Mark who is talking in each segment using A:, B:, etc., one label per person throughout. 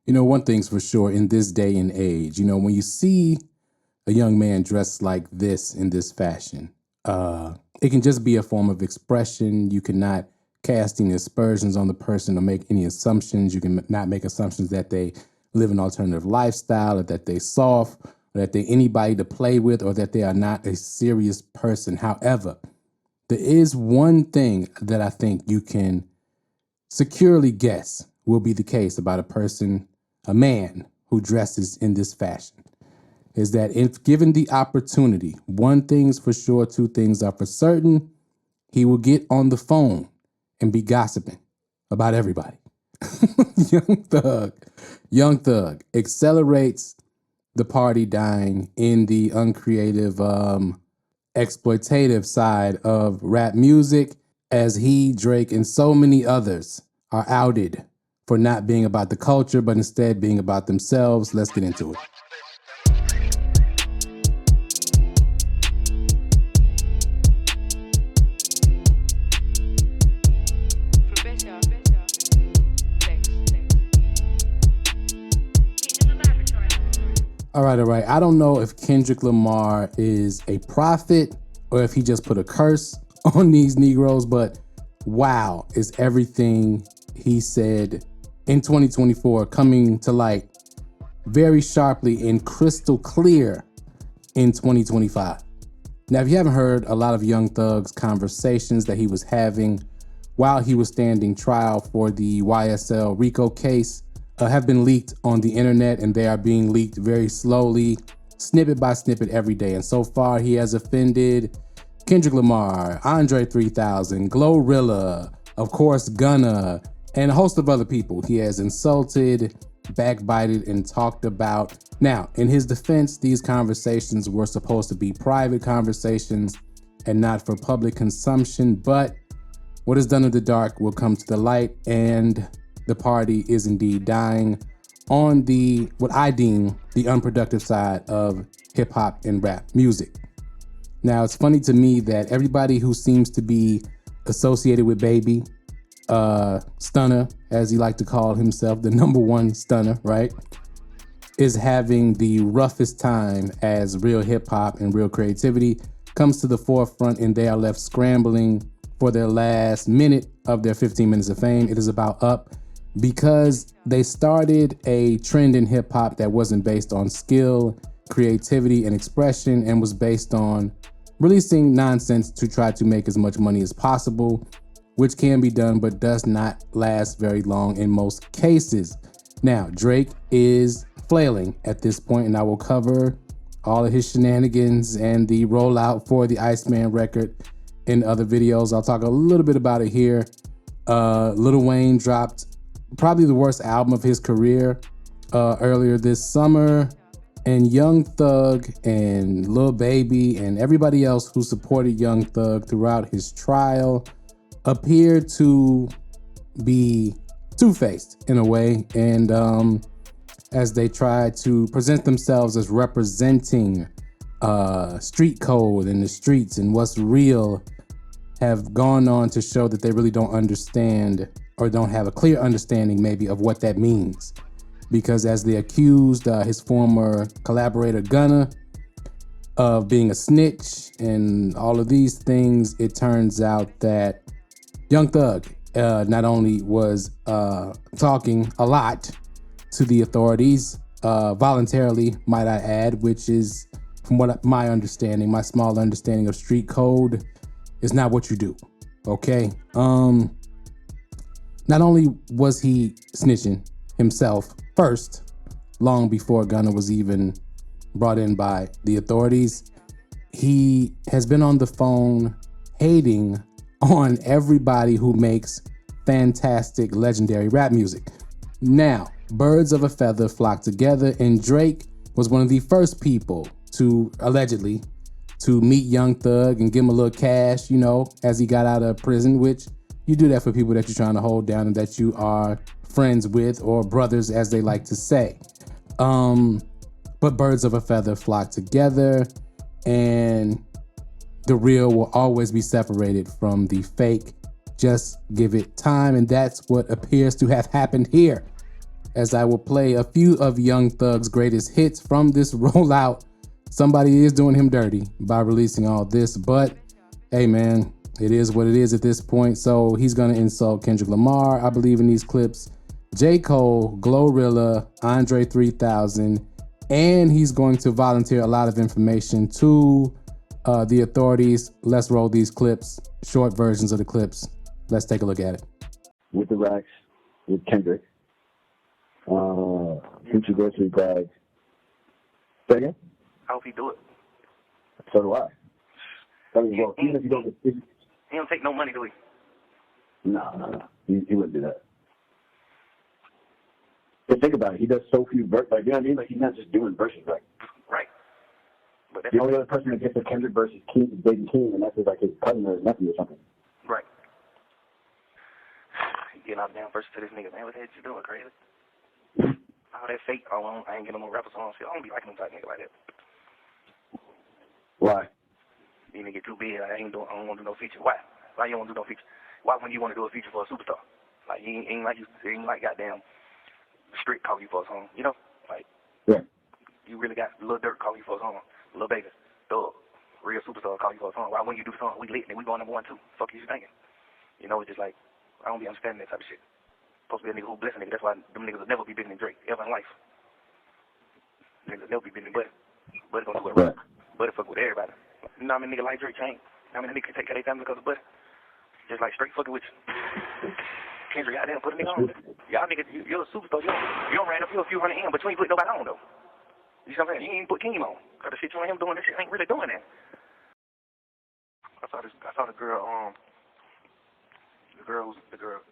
A: One thing's for sure in this day and age, when you see a young man dressed like this in this fashion, it can just be a form of expression. You cannot cast any aspersions on the person or make any assumptions. You can not make assumptions that they live an alternative lifestyle or that they soft or that they anybody to play with or that they are not a serious person. However, there is one thing that I think you can securely guess will be the case about a man who dresses in this fashion, is that if given the opportunity, one thing's for sure, two things are for certain, he will get on the phone and be gossiping about everybody. Young Thug. Young Thug accelerates the party dying in the uncreative, exploitative side of rap music as he, Drake, and so many others are outed for not being about the culture, but instead being about themselves. Let's get into it. All right, all right. I don't know if Kendrick Lamar is a prophet or if he just put a curse on these Negroes, but wow, is everything he said in 2024 coming to light very sharply and crystal clear in 2025. Now, if you haven't heard a lot of Young Thug's conversations that he was having while he was standing trial for the YSL RICO case, have been leaked on the internet, and they are being leaked very slowly, snippet by snippet every day. And so far, he has offended Kendrick Lamar, Andre 3000, Glorilla, of course, Gunna, and a host of other people. He has insulted, backbited, and talked about. Now, in his defense, these conversations were supposed to be private conversations and not for public consumption, but what is done in the dark will come to the light, and the party is indeed dying on what I deem the unproductive side of hip hop and rap music. Now, it's funny to me that everybody who seems to be associated with Baby, Stunner, as he liked to call himself, the number one stunner, right, is having the roughest time as real hip hop and real creativity comes to the forefront, and they are left scrambling for their last minute of their 15 minutes of fame. It is about up because they started a trend in hip hop that wasn't based on skill, creativity, and expression, and was based on releasing nonsense to try to make as much money as possible, which can be done but does not last very long in most cases. Now, Drake is flailing at this point, and I will cover all of his shenanigans and the rollout for the Iceman record in other videos. I'll talk a little bit about it here. Lil Wayne dropped probably the worst album of his career earlier this summer, and Young Thug and Lil Baby and everybody else who supported Young Thug throughout his trial appeared to be two-faced in a way, and as they try to present themselves as representing street code in the streets and what's real, have gone on to show that they really don't understand or don't have a clear understanding maybe of what that means. Because as they accused his former collaborator Gunna of being a snitch and all of these things, it turns out that Young Thug not only was talking a lot to the authorities, voluntarily, might I add, which is, from what my understanding, my small understanding of street code, is not what you do, okay? Not only was he snitching himself first, long before Gunna was even brought in by the authorities, he has been on the phone hating on everybody who makes fantastic, legendary rap music. Now, birds of a feather flock together, and Drake was one of the first people to, allegedly, to meet Young Thug and give him a little cash, as he got out of prison, which you do that for people that you're trying to hold down and that you are friends with, or brothers, as they like to say. But birds of a feather flock together, and the real will always be separated from the fake. Just give it time, and that's what appears to have happened here. as I will play a few of Young Thug's greatest hits from this rollout. Somebody is doing him dirty by releasing all this, but hey man, it is what it is at this point. So he's gonna insult Kendrick Lamar, I believe, in these clips, J. Cole, Glorilla, Andre 3000, and he's going to volunteer a lot of information to the authorities. Let's roll these clips, short versions of the clips. Let's take a look at it.
B: With the racks, with Kendrick, future grocery bag. Say again?
C: I hope he do it.
B: So do I. Well, even if you don't,
C: he don't take no money, do he?
B: No. He wouldn't do that. But think about it. He does so few verses. Like, you know what I mean? Like, he's not just doing verses. Like,
C: right. But
B: the only other person that gets a Kendrick versus King is Baby King, and that's like his cousin or his nephew or something.
C: Right. Getting out down verses to this nigga, man. What the hell you doing, crazy? All that fake, I ain't getting no rapper songs. I don't be liking them type nigga like that.
B: Why?
C: You nigga get too big. I don't want to do no feature. Why? Why you don't want to do no feature? Why when you want to do a feature for a superstar? Like, you ain't like goddamn Street call you for a song, you know? Like,
B: yeah.
C: You really got Lil Durk call you for a song, Lil Baby, Thug, real superstar call you for a song. Why wouldn't you do the song? We lit and we going #1 too. Fuck you thinking? You know, it's just like, I don't be understanding that type of shit. Supposed to be a nigga who bless a nigga. That's why them niggas will never be bigger than Drake, ever in life. Niggas will never be bigger than Buddy. Buddy gonna do it right. Buddy fuck with everybody. You know how many niggas like Drake change? How many niggas can take care of their family because of Buddy? Just like straight fucking with you. Kendrick, goddamn, put a nigga on. Y'all niggas, you're a superstar. You don't ran up a few hundred M, but you ain't put nobody on though. You know what I'm saying? You ain't put King on. Cause the shit you and him doing, this shit ain't really doing that. I saw the girl,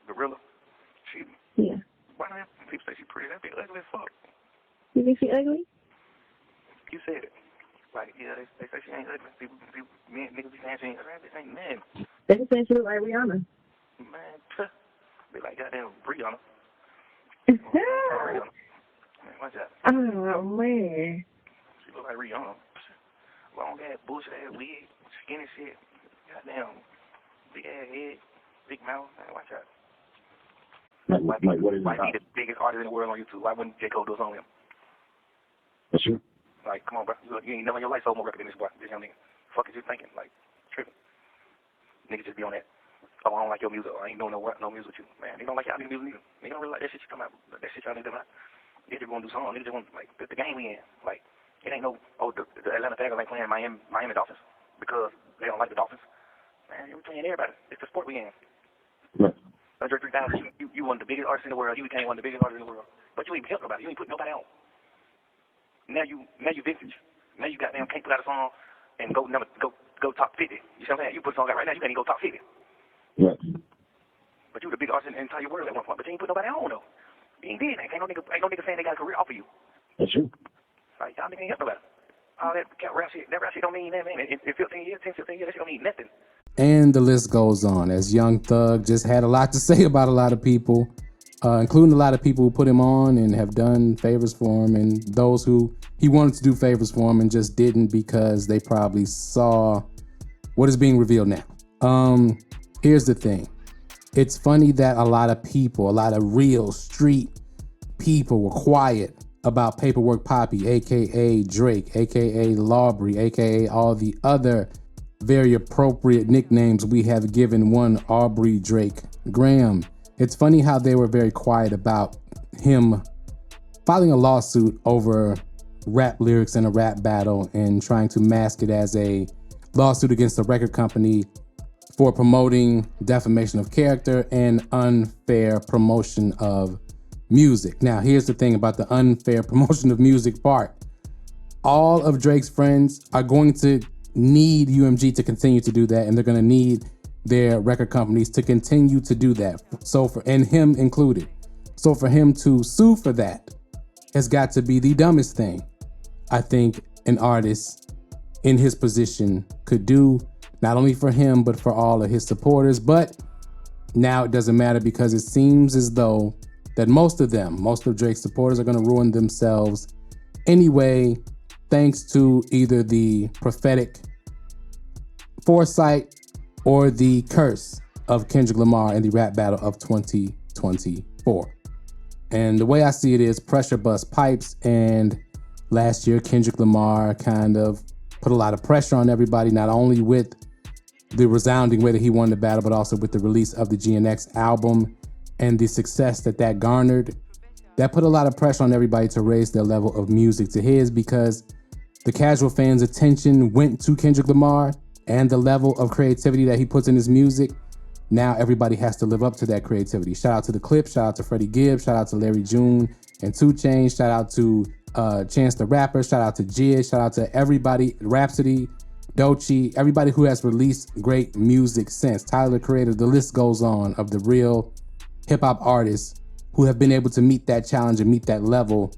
C: Glorilla.
D: Yeah.
C: Why do people say she pretty? That bitch ugly as fuck.
D: You think she ugly?
C: You said it. Like, yeah, they say she ain't ugly. People niggas be saying she ain't ugly. That bitch ain't nothing.
D: They just saying she look like Rihanna.
C: Man, be like goddamn Rihanna.
D: Oh,
C: Man, watch out.
D: man.
C: She look like Rihanna. Long ass, bullshit ass wig, skinny shit. Goddamn, big ass head, big mouth. Man, watch out.
B: What is
C: Might be the biggest artist in the world on YouTube. Why wouldn't J. Cole do a song with him?
B: That's true.
C: Like, come on, bro. You ain't never in your life sold more record than this boy, this young nigga. Fuck is you thinking? Like, tripping. Niggas just be on that. Oh, I don't like your music. I ain't doing no music with you. Man, they don't like y'all niggas music either. They don't really like that shit you come out. That shit y'all niggas do. They just want to do songs. They just want, like, the game we in. Like, it ain't no, the Atlanta Falcons ain't playing Miami Dolphins because they don't like the Dolphins. Man, we're playing everybody. It's the sport we in.
B: Right.
C: Andre 3000, you one of the biggest artists in the world. You became one of the biggest artists in the world. But you ain't helped nobody. You ain't put nobody on. Now you vintage. Now you goddamn can't put out a song and go top 50. You see what I'm saying? You put a song out right now, you can't even go top 50.
B: Right.
C: But you the biggest artist in the entire world at one point. But you ain't put nobody on though. You ain't did that. Ain't no nigga saying they got a career off of you.
B: That's true.
C: Like, y'all niggas ain't helped nobody. All that rap shit don't mean that, man. In 15 years, 10, 15 years, that shit don't mean nothing.
A: And the list goes on, as Young Thug just had a lot to say about a lot of people, including a lot of people who put him on and have done favors for him, and those who he wanted to do favors for him and just didn't because they probably saw what is being revealed now. Here's the thing. It's funny that a lot of people, a lot of real street people were quiet about Paperwork Poppy, aka Drake, aka Lawbury, aka all the other very appropriate nicknames we have given one Aubrey Drake Graham. It's funny how they were very quiet about him filing a lawsuit over rap lyrics in a rap battle and trying to mask it as a lawsuit against the record company for promoting defamation of character and unfair promotion of music. Now, here's the thing about the unfair promotion of music part. All of Drake's friends are going to need UMG to continue to do that, and they're going to need their record companies to continue to do that. And him included. So for him to sue for that has got to be the dumbest thing I think an artist in his position could do, not only for him, but for all of his supporters. But now it doesn't matter because it seems as though that most of Drake's supporters are going to ruin themselves anyway, thanks to either the prophetic foresight or the curse of Kendrick Lamar in the rap battle of 2024. And the way I see it is pressure bust pipes. And last year, Kendrick Lamar kind of put a lot of pressure on everybody, not only with the resounding way that he won the battle, but also with the release of the GNX album and the success that that garnered. That put a lot of pressure on everybody to raise their level of music to his, because the casual fans' attention went to Kendrick Lamar and the level of creativity that he puts in his music. Now everybody has to live up to that creativity. Shout out to The Clip, shout out to Freddie Gibbs, shout out to Larry June and 2 Chainz, shout out to Chance the Rapper, shout out to Jid, shout out to everybody, Rhapsody, Doechii, everybody who has released great music since. Tyler, the Creator, the list goes on of the real hip-hop artists who have been able to meet that challenge and meet that level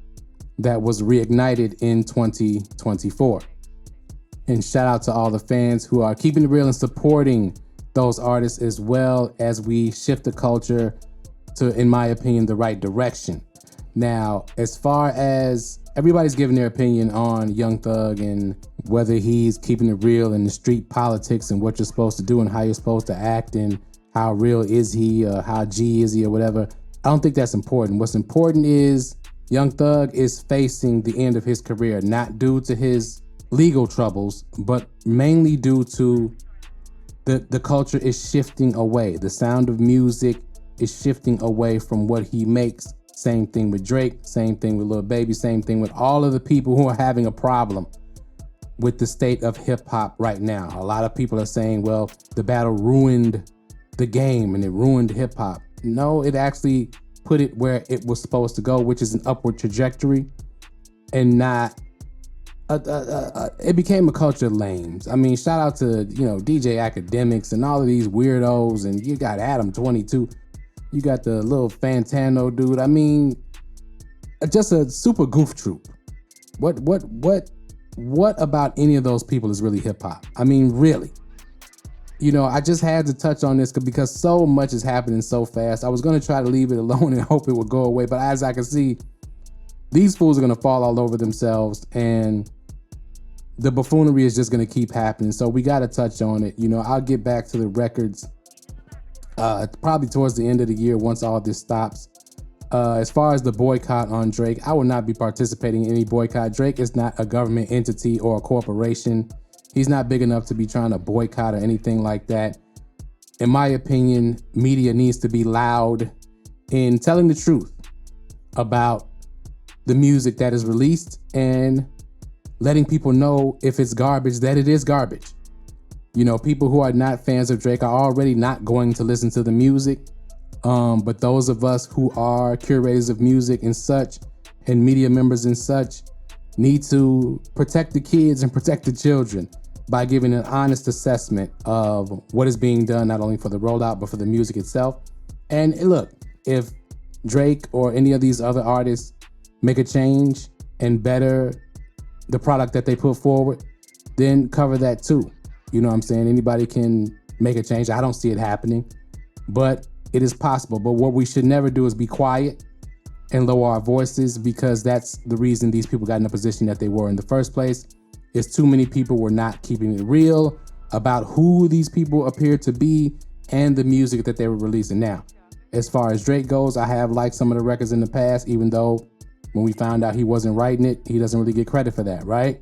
A: that was reignited in 2024. And shout out to all the fans who are keeping it real and supporting those artists, as well as we shift the culture to, in my opinion, the right direction. Now, as far as everybody's giving their opinion on Young Thug and whether he's keeping it real in the street politics and what you're supposed to do and how you're supposed to act and how real is he, how G is he or whatever, I don't think that's important. What's important is Young Thug is facing the end of his career, not due to his legal troubles, but mainly due to the culture is shifting away. The sound of music is shifting away from what he makes. Same thing with Drake, same thing with Lil Baby, same thing with all of the people who are having a problem with the state of hip hop right now. A lot of people are saying, well, the battle ruined the game and it ruined hip hop. No, it actually put it where it was supposed to go, which is an upward trajectory, and not it became a culture of lames. I mean, shout out to, DJ Academics and all of these weirdos, and you got Adam 22, you got the little Fantano dude. I mean, just a super goof troop. What about any of those people is really hip hop? I mean, really? I just had to touch on this because so much is happening so fast. I was going to try to leave it alone and hope it would go away, but as I can see, these fools are going to fall all over themselves, and the buffoonery is just going to keep happening. So we got to touch on it. I'll get back to the records probably towards the end of the year once all this stops. As far as the boycott on Drake, I will not be participating in any boycott. Drake is not a government entity or a corporation. He's not big enough to be trying to boycott or anything like that. In my opinion, media needs to be loud in telling the truth about the music that is released and letting people know if it's garbage, that it is garbage. People who are not fans of Drake are already not going to listen to the music. But those of us who are curators of music and such, and media members and such, need to protect the kids and protect the children by giving an honest assessment of what is being done, not only for the rollout, but for the music itself. And look, if Drake or any of these other artists make a change and better the product that they put forward, then cover that too. You know what I'm saying? Anybody can make a change. I don't see it happening, but it is possible. But what we should never do is be quiet and lower our voices, because that's the reason these people got in the position that they were in the first place. Is too many people were not keeping it real about who these people appear to be and the music that they were releasing. Now, as far as Drake goes, I have liked some of the records in the past, even though when we found out he wasn't writing it, he doesn't really get credit for that, right?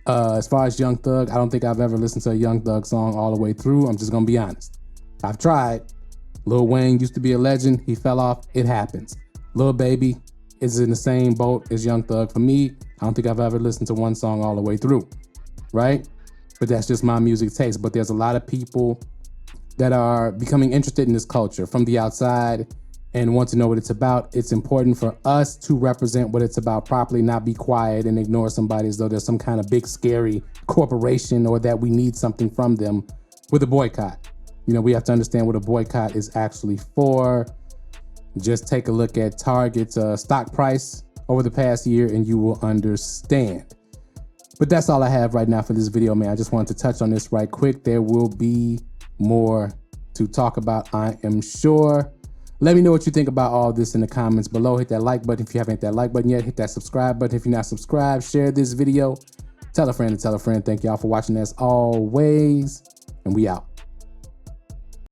A: As far as Young Thug, I don't think I've ever listened to a Young Thug song all the way through. I'm just gonna be honest. I've tried. Lil Wayne used to be a legend. He fell off. It happens. Lil Baby is in the same boat as Young Thug. For me, I don't think I've ever listened to one song all the way through, right? But that's just my music taste. But there's a lot of people that are becoming interested in this culture from the outside and want to know what it's about. It's important for us to represent what it's about properly, not be quiet and ignore somebody as though there's some kind of big scary corporation or that we need something from them with a boycott. We have to understand what a boycott is actually for. Just take a look at Target's stock price over the past year and you will understand. But that's all I have right now for this video, man. I just wanted to touch on this right quick. There will be more to talk about, I am sure. Let me know what you think about all this in the comments below. Hit that like button if you haven't hit that like button yet. Hit that subscribe button if you're not subscribed. Share this video. Tell a friend to tell a friend. Thank y'all for watching as always. And we out.